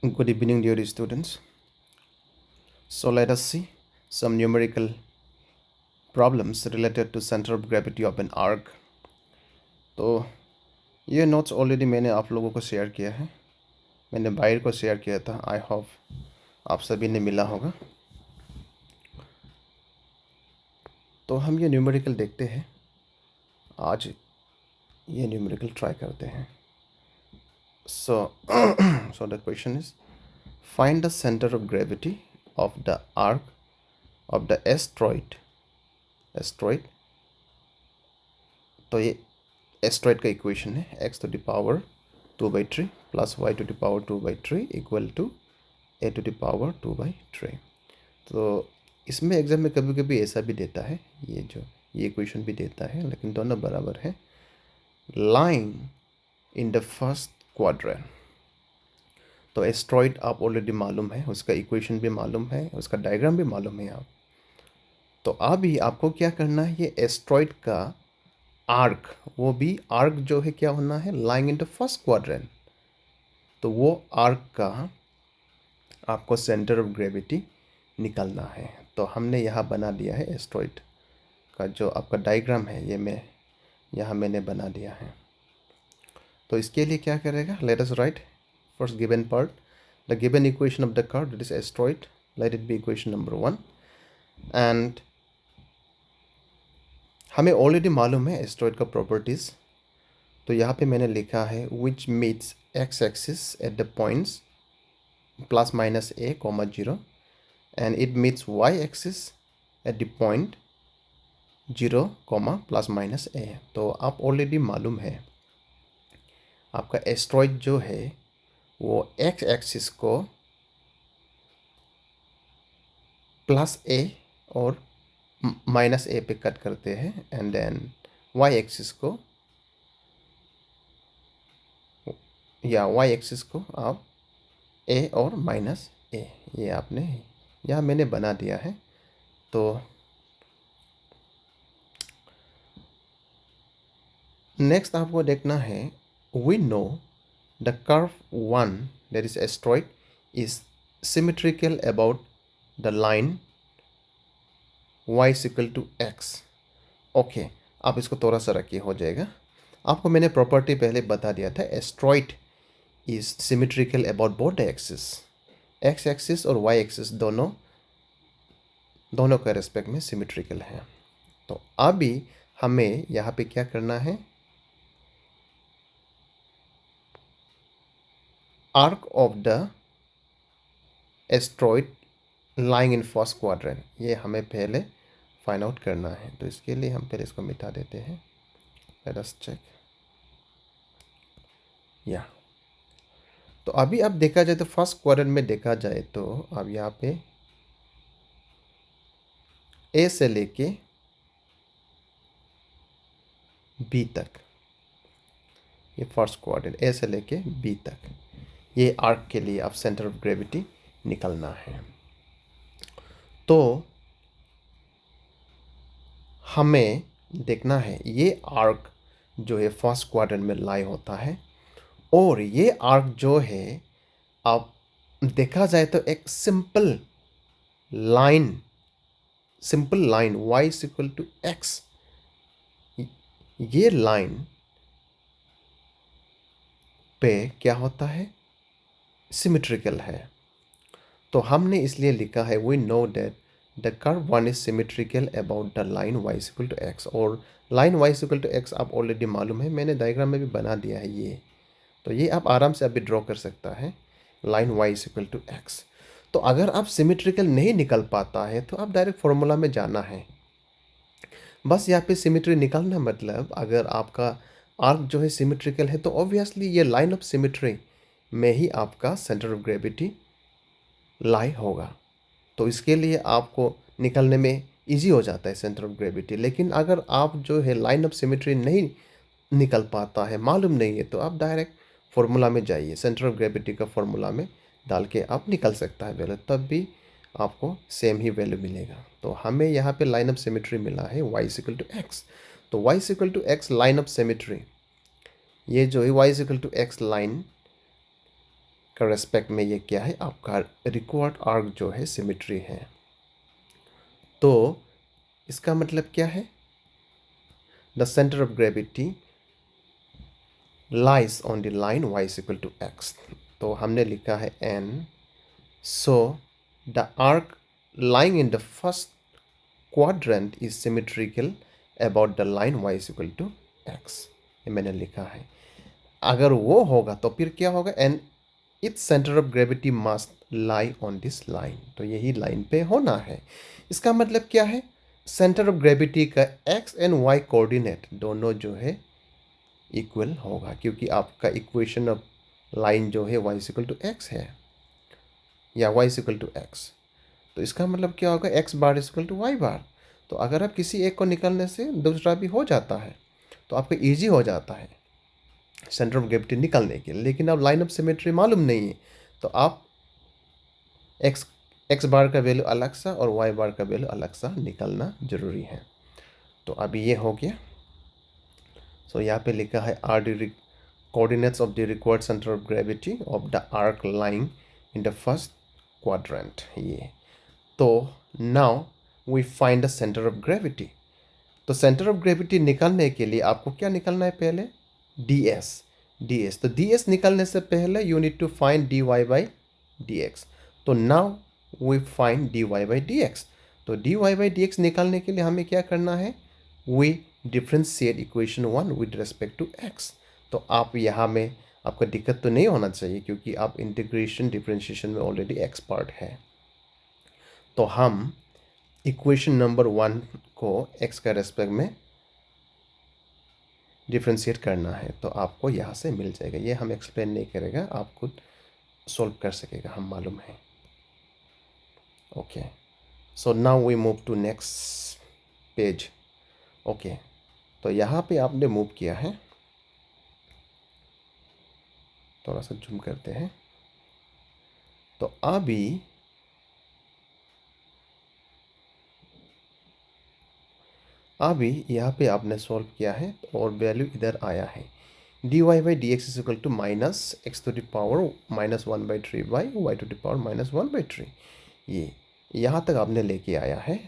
Good evening, dear students. So let us see some numerical problems related to center of gravity of an arc. तो ये notes already मैंने आप लोगों को share किया है, मैंने बाहर को शेयर किया था। आई होप आप सभी ने मिला होगा। तो हम ये न्यूमेरिकल देखते हैं, आज ये न्यूमेरिकल ट्राई करते हैं। So so the question is find the centre of gravity of the arc of the astroid. तो ये एस्ट्रॉइड का इक्वेशन है x to the power 2/3 plus y to the power 2/3 equal to a to the power 2/3। तो इसमें exam में कभी कभी ऐसा भी देता है, ये इक्वेशन भी देता है, लेकिन दोनों बराबर है। Line in the first quadrant. तो एस्ट्रॉइड आप ऑलरेडी मालूम है, उसका इक्वेशन भी मालूम है, उसका डायग्राम भी मालूम है आप। तो अभी आपको क्या करना है, ये एस्ट्रॉइड का आर्क, वो भी आर्क जो है क्या होना है, lying in the first quadrant. तो वो आर्क का आपको सेंटर ऑफ ग्रेविटी निकालना है। तो हमने यहाँ बना दिया है एस्ट्रॉइड का जो आपका डायग्राम है, ये मैंने बना दिया है। तो इसके लिए क्या करेगा, let us right first given part, the given equation of the curve that is asteroid, let it be equation number 1। And हमें ऑलरेडी मालूम है एस्ट्रॉइड का प्रॉपर्टीज़। तो यहाँ पे मैंने लिखा है विच meets x axis at the points plus minus a, 0 and it meets y axis at the point 0, plus minus a। तो आप ऑलरेडी मालूम है आपका एस्ट्रॉइड जो है वो x एक्सिस को प्लस a और माइनस a पे कट करते हैं, एंड देन y एक्सिस को आप a और माइनस a, ये आपने यहाँ मैंने बना दिया है। तो नेक्स्ट आपको देखना है, we know the curve 1 that is astroid is symmetrical about the line y equal to x। Okay, आप इसको थोड़ा सा रखिए, हो जाएगा। आपको मैंने प्रॉपर्टी पहले बता दिया था, asteroid is symmetrical about both the axis, x axis और y एक्सिस दोनों के रेस्पेक्ट में सिमेट्रिकल है। तो अभी हमें यहाँ पे क्या करना है, arc of the asteroid lying in first quadrant, ये हमें पहले फाइंड आउट करना है। तो इसके लिए हम पहले इसको मिटा देते हैं, लेट अस चेक। या तो अभी अब देखा जाए तो फर्स्ट क्वाड्रेंट में देखा जाए तो अब यहाँ पे ए से लेके बी तक, ये फर्स्ट क्वाड्रेंट ए से लेके बी तक, ये आर्क के लिए आप सेंटर ऑफ ग्रेविटी निकलना है। तो हमें देखना है ये आर्क जो है फर्स्ट क्वाड्रेंट में लाई होता है, और ये आर्क जो है आप देखा जाए तो एक simple line y equal to x, ये लाइन पे क्या होता है, सिमेट्रिकल है। तो हमने इसलिए लिखा है we know that the curve 1 is symmetrical about the line y equal to x। और line y equal to x आप ऑलरेडी मालूम है, मैंने डायग्राम में भी बना दिया है ये। तो ये आप आराम से अभी ड्रॉ कर सकता है, line y equal to x। तो अगर आप सिमेट्रिकल नहीं निकल पाता है तो आप डायरेक्ट फॉर्मूला में जाना है, बस यहाँ पे सिमेट्री निकालना। मतलब अगर आपका आर्क जो है सिमेट्रिकल है तो ऑब्वियसली ये लाइन ऑफ सिमेट्री में ही आपका सेंटर ऑफ ग्रेविटी लाई होगा। तो इसके लिए आपको निकलने में इजी हो जाता है सेंटर ऑफ ग्रेविटी। लेकिन अगर आप जो है लाइन ऑफ सिमेट्री नहीं निकल पाता है, मालूम नहीं है, तो आप डायरेक्ट फॉर्मूला में जाइए, सेंटर ऑफ ग्रेविटी का फॉर्मूला में डाल के आप निकल सकता है वैल्यू, तब भी आपको सेम ही वैल्यू मिलेगा। तो हमें यहाँ पे लाइन ऑफ सिमेट्री मिला है y इक्वल टू एक्स। तो y equal to x line of symmetry, ये जो है y equal to x line का रेस्पेक्ट में ये क्या है, आपका रिक्वायर्ड आर्क जो है सिमेट्री है। तो इसका मतलब क्या है, the centre of gravity lies on the line y is equal to x। तो हमने लिखा है n, so the arc lying in the first quadrant is symmetrical about the line y is equal to x। ये मैंने लिखा है। अगर वो होगा तो फिर क्या होगा, and its centre of gravity must lie on this line. तो यही लाइन पे होना है। इसका मतलब क्या है, सेंटर ऑफ ग्रेविटी का x एंड y कोऑर्डिनेट दोनों जो है इक्वल होगा, क्योंकि आपका इक्वेशन ऑफ लाइन जो है y is equal to x है, या y is equal to x। तो इसका मतलब क्या होगा, x bar is equal to y bar. तो अगर आप किसी एक को निकालने से दूसरा भी हो जाता है, तो आपको ईजी हो जाता है सेंटर ऑफ ग्रेविटी निकालने के लिए। लेकिन अब लाइन ऑफ सिमेट्री मालूम नहीं है, तो आप एक्स बार का वैल्यू अलग सा और वाई बार का वैल्यू अलग सा निकालना जरूरी है। तो अभी ये हो गया। सो यहाँ पे लिखा है are the coordinates of the required centre of gravity of the arc lying in the first quadrant. ये तो now we find the centre of gravity. तो सेंटर ऑफ ग्रेविटी निकालने के लिए आपको क्या निकालना है, पहले ds। तो ds निकालने से पहले you need to find dy by dx। तो now we find dy by dx। तो dy बाई dx निकालने के लिए हमें क्या करना है, we differentiate equation 1 with respect to x। तो आप यहाँ में आपको दिक्कत तो नहीं होना चाहिए, क्योंकि आप इंटीग्रेशन डिफ्रेंशिएशन में ऑलरेडी एक्सपर्ट है। तो हम इक्वेशन नंबर 1 को x का रेस्पेक्ट में डिफ्रेंशिएट करना है, तो आपको यहाँ से मिल जाएगा। ये हम एक्सप्लेन नहीं करेगा, आप खुद सॉल्व कर सकेगा, हम मालूम है। Okay, so now we move to next page. Okay, तो यहाँ पे आपने मूव किया है, थोड़ा सा जूम करते हैं। तो अभी यहाँ पे आपने सॉल्व किया है और वैल्यू इधर आया है, dy by d x is equal to minus x to the power minus 1/3 by y to the power minus 1/3। ये यहाँ तक आपने लेके आया है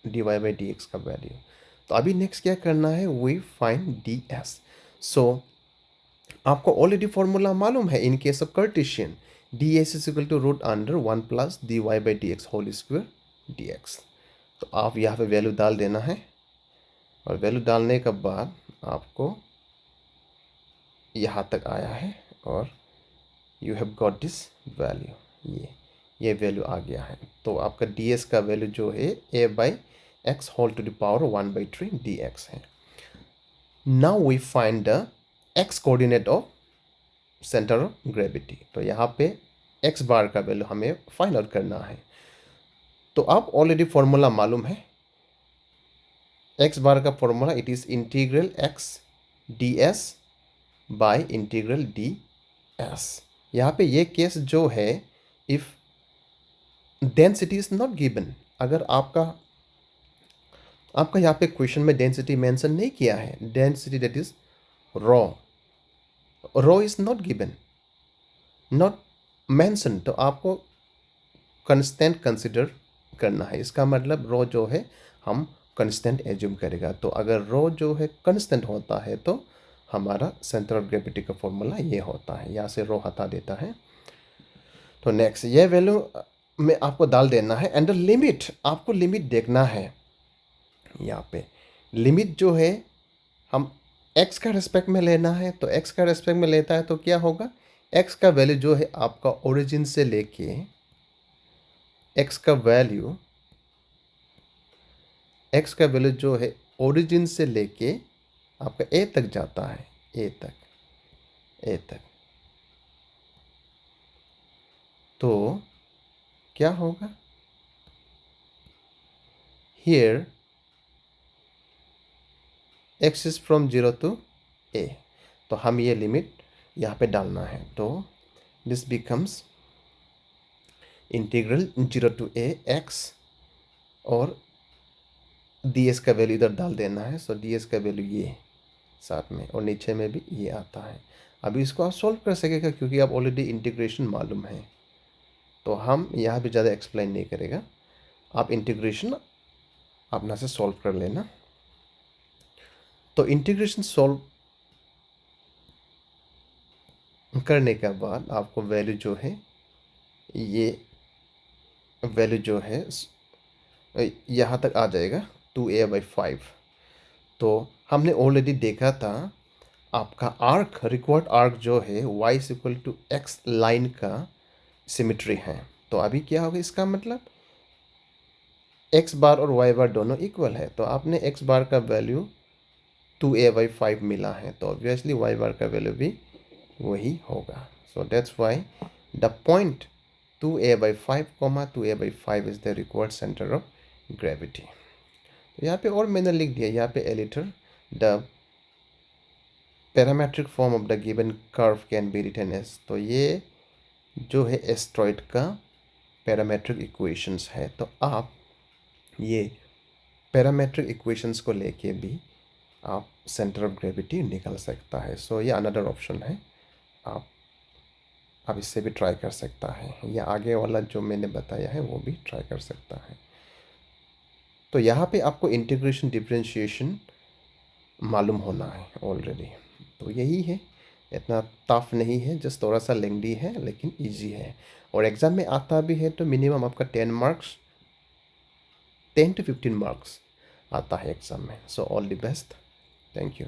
dy बाई डी एक्स का वैल्यू। तो अभी नेक्स्ट क्या करना है, वी फाइंड ds। सो आपको ऑलरेडी फॉर्मूला मालूम है in case of Cartesian, ds is equal to root under 1 plus dy by d x whole square dx। तो आप यहाँ पे वैल्यू डाल देना है, और वैल्यू डालने के बाद आपको यहाँ तक आया है और you have got this value. ये वैल्यू आ गया है। तो आपका ds का वैल्यू जो है a by x whole to the power 1/3 dx है। Now we find the x coordinate of centre of gravity. तो यहाँ पे x बार का वैल्यू हमें फाइंड आउट करना है। तो आप ऑलरेडी फॉर्मूला मालूम है, x बार का formula it is integral x ds by integral ds। यहाँ पे ये केस जो है, if density is not given, अगर आपका यहाँ पे क्वेश्चन में डेंसिटी मेंशन नहीं किया है, density that is rho is not given, not mention, तो आपको कंस्टेंट कंसिडर करना है। इसका मतलब रो जो है हम कंस्टेंट एज्यूम करेगा। तो अगर रो जो है कंस्टेंट होता है तो हमारा सेंटर ऑफ ग्रेविटी का फॉर्मूला ये होता है। यहाँ से रो हटा देता है। तो नेक्स्ट ये वैल्यू में आपको डाल देना है, एंड लिमिट, आपको लिमिट देखना है। यहाँ पे लिमिट जो है हम x का रेस्पेक्ट में लेना है। तो x का रेस्पेक्ट में लेता है तो क्या होगा, x का वैल्यू जो है आपका ओरिजिन से लेके x का वैल्यू जो है ओरिजिन से लेके आपका a तक जाता है, a तक। तो क्या होगा, here x is from 0 to a। तो हम ये लिमिट यहाँ पे डालना है। तो this becomes integral 0 to a x, और ds का वैल्यू इधर डाल देना है। सो ds का वैल्यू ये साथ में, और नीचे में भी ये आता है। अभी इसको आप सॉल्व कर सकेगा क्योंकि आप ऑलरेडी इंटीग्रेशन मालूम है, तो हम यहाँ पे ज़्यादा एक्सप्लेन नहीं करेगा, आप इंटीग्रेशन अपना से सॉल्व कर लेना। तो इंटीग्रेशन सॉल्व करने के बाद आपको वैल्यू जो है, ये वैल्यू जो है यहाँ तक आ जाएगा 2a/5। तो हमने ऑलरेडी देखा था आपका आर्क, रिक्वायर्ड आर्क जो है y=x लाइन का सिमेट्री है। तो अभी क्या होगा, इसका मतलब x बार और y बार दोनों इक्वल है, तो आपने x बार का वैल्यू 2a/5 मिला है, तो ऑब्वियसली y बार का वैल्यू भी वही होगा। So that's why the point 2a/5, 2a/5 is the required centre of gravity. तो यहाँ पे और मैंने लिख दिया, यहाँ पे aliter the parametric form of the given curve can be written as, तो ये जो है एस्ट्रॉइड का पैरामेट्रिक इक्वेशंस है। तो आप ये पैरामेट्रिक इक्वेशंस को लेके भी आप सेंटर ऑफ ग्रेविटी निकल सकता है। सो ये अनदर ऑप्शन है, आप इससे भी ट्राई कर सकता है, या आगे वाला जो मैंने बताया है वो भी ट्राई कर सकता है। तो यहाँ पे आपको इंटीग्रेशन डिफरेंशिएशन मालूम होना है ऑलरेडी, तो यही है, इतना टफ नहीं है, जस्ट थोड़ा सा लेंदी है लेकिन इजी है, और एग्ज़ाम में आता भी है तो मिनिमम आपका 10 मार्क्स, 10 to 15 मार्क्स आता है एग्ज़ाम में। So all the best, thank you.